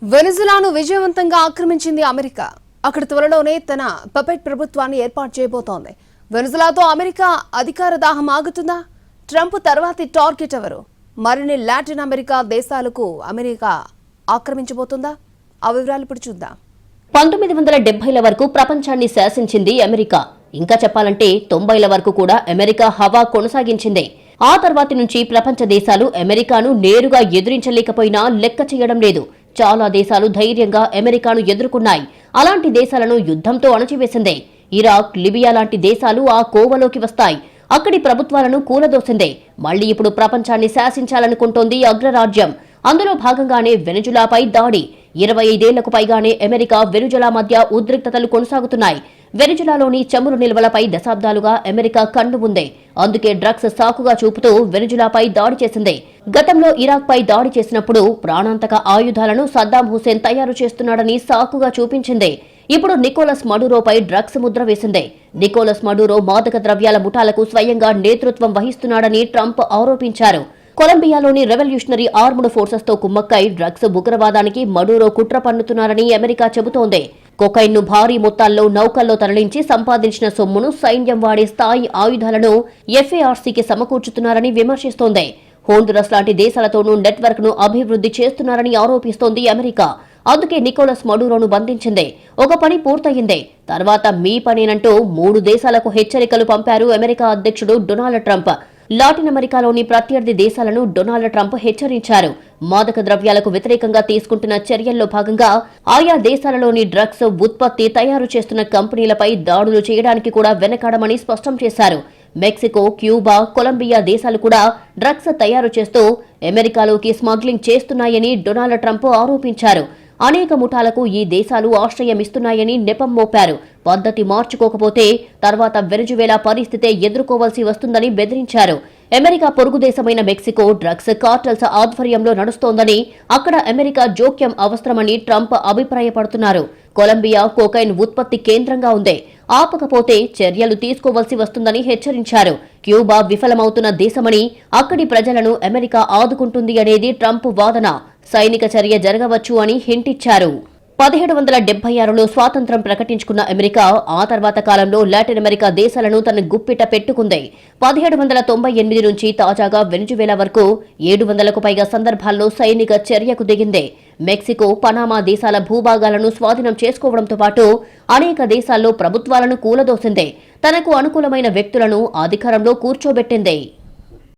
వెనిజులాను విజయవంతంగా ఆక్రమించింది అమెరికా. అక్కడ త్వరలోనే తన పపెట్ ప్రభుత్వాన్ని ఏర్పాటు చేయబోతోంది. వెనిజులాతో అమెరికా అధికార దాహం ఆగుతుందా? ట్రంప్ తర్వాతి టార్గెట్ ఎవరు? మరిన్ని లాటిన్ అమెరికా దేశాలకు అమెరికా ఆక్రమించబోతుందా? ఆ వివరాలు ఇప్పుడు చూద్దాం. 1970ల వరకు ప్రపంచాన్ని శాసించింది అమెరికా. ఇంకా చెప్పాలంటే 90ల వరకు కూడా అమెరికా హవా కొనసాగించింది. ఆ తర్వాతి నుంచి ప్రపంచ దేశాలు అమెరికాను నేరుగా ఎదురించలేకపోయినా లెక్క చేయడం లేదు. చాలా దేశాలు ధైర్యంగా అమెరికాను ఎదుర్కొన్నాయి. అలాంటి దేశాలను యుద్ధంతో అణచివేసిందే. ఇరాక్, లిబియా లాంటి దేశాలు ఆ కోవలోకి వస్తాయి. అక్కడి ప్రభుత్వాలను కూలదోసిందే. మళ్లీ ఇప్పుడు ప్రపంచాన్ని శాసించాలనుకుంటోంది అగ్రరాజ్యం. అందులో భాగంగానే వెనిజులాపై దాడి. 25 ఏళ్లకు పైగానే అమెరికా వెనిజులా మధ్య ఉద్రిక్తతలు కొనసాగుతున్నాయి. వెనిజులాలోని చమురు నిల్వలపై దశాబ్దాలుగా అమెరికా కన్ను ఉంది. అందుకే డ్రగ్స్ సాకుగా చూపుతూ వెనిజులాపై దాడి చేసింది. గతంలో ఇరాక్ పై దాడి చేసినప్పుడు ప్రాణాంతక ఆయుధాలను సద్దాం హుసేన్ తయారు చేస్తున్నాడని సాకుగా చూపించింది. ఇప్పుడు నికోలస్ మడురోపై డ్రగ్స్ ముద్ర వేసింది. నికోలస్ మడురో మాదక ద్రవ్యాల ముఠాలకు స్వయంగా నేతృత్వం వహిస్తున్నాడని ట్రంప్ ఆరోపించారు. కొలంబియాలోని రెవల్యూషనరీ ఆర్మ్డ్ ఫోర్సెస్ తో కుమ్మక్కై డ్రగ్స్ ఉగ్రవాదానికి మడురో కుట్ర పన్నుతున్నారని అమెరికా చెబుతోంది. కొకైన్ను భారీ మొత్తాల్లో నౌకల్లో తరలించి సంపాదించిన సొమ్మును సైన్యం వాడే స్థాయి ఆయుధాలను ఎఫ్ఏఆర్సీకి సమకూర్చుతున్నారని విమర్శిస్తోంది. హోండురస్ లాంటి దేశాలతోనూ నెట్వర్క్ ను అభివృద్ధి చేస్తున్నారని ఆరోపిస్తోంది అమెరికా. అందుకే నికోలస్ మడురోను బంధించింది. ఒక పని పూర్తయింది, తర్వాత మీ పనేనంటూ 3 దేశాలకు హెచ్చరికలు పంపారు అమెరికా అధ్యక్షుడు డొనాల్డ్ ట్రంప్. లాటిన్ అమెరికాలోని ప్రత్యర్థి దేశాలను డొనాల్డ్ ట్రంప్ హెచ్చరించారు. మాదక ద్రవ్యాలకు వ్యతిరేకంగా తీసుకుంటున్న చర్యల్లో భాగంగా ఆయా దేశాలలోని డ్రగ్స్ ఉత్పత్తి, తయారు చేస్తున్న కంపెనీలపై దాడులు చేయడానికి కూడా వెనకాడమని స్పష్టం చేశారు. మెక్సికో, క్యూబా, కొలంబియా దేశాలు కూడా డ్రగ్స్ తయారు చేస్తూ అమెరికాలోకి స్మగ్లింగ్ చేస్తున్నాయని డొనాల్డ్ ట్రంప్ ఆరోపించారు. అనేక ముఠాలకు ఈ దేశాలు ఆశ్రయమిస్తున్నాయని నెపం మోపారు. పద్ధతి మార్చుకోకపోతే తర్వాత వెనిజువేలా పరిస్థితే ఎదుర్కోవాల్సి వస్తుందని బెదిరించారు. అమెరికా పొరుగు దేశమైన మెక్సికో డ్రగ్స్ కార్టెల్స్ ఆధ్వర్యంలో నడుస్తోందని, అక్కడ అమెరికా జోక్యం అవసరమని ట్రంప్ అభిప్రాయపడుతున్నారు. కొలంబియా కోకైన్ ఉత్పత్తి కేంద్రంగా ఉంది. ఆపకపోతే చర్యలు తీసుకోవాల్సి వస్తుందని హెచ్చరించారు. క్యూబా విఫలమవుతున్న దేశమని, అక్కడి ప్రజలను అమెరికా ఆదుకుంటుంది అనేది ట్రంప్ వాదన. సైనిక చర్య జరగవచ్చు అని హింటిచ్చారు. 1776లో స్వాతంత్ర్యం ప్రకటించుకున్న అమెరికా ఆ తర్వాత కాలంలో లాటిన్ అమెరికా దేశాలను తన గుప్పిట పెట్టుకుంది. 1798 నుంచి తాజాగా వెనిజువేలా వరకు 700కు పైగా సందర్భాల్లో సైనిక చర్యకు దిగింది. మెక్సికో, పనామా దేశాల భూభాగాలను స్వాధీనం చేసుకోవడంతో పాటు అనేక దేశాల్లో ప్రభుత్వాలను కూలదోసింది. తనకు అనుకూలమైన వ్యక్తులను అధికారంలో కూర్చోబెట్టింది.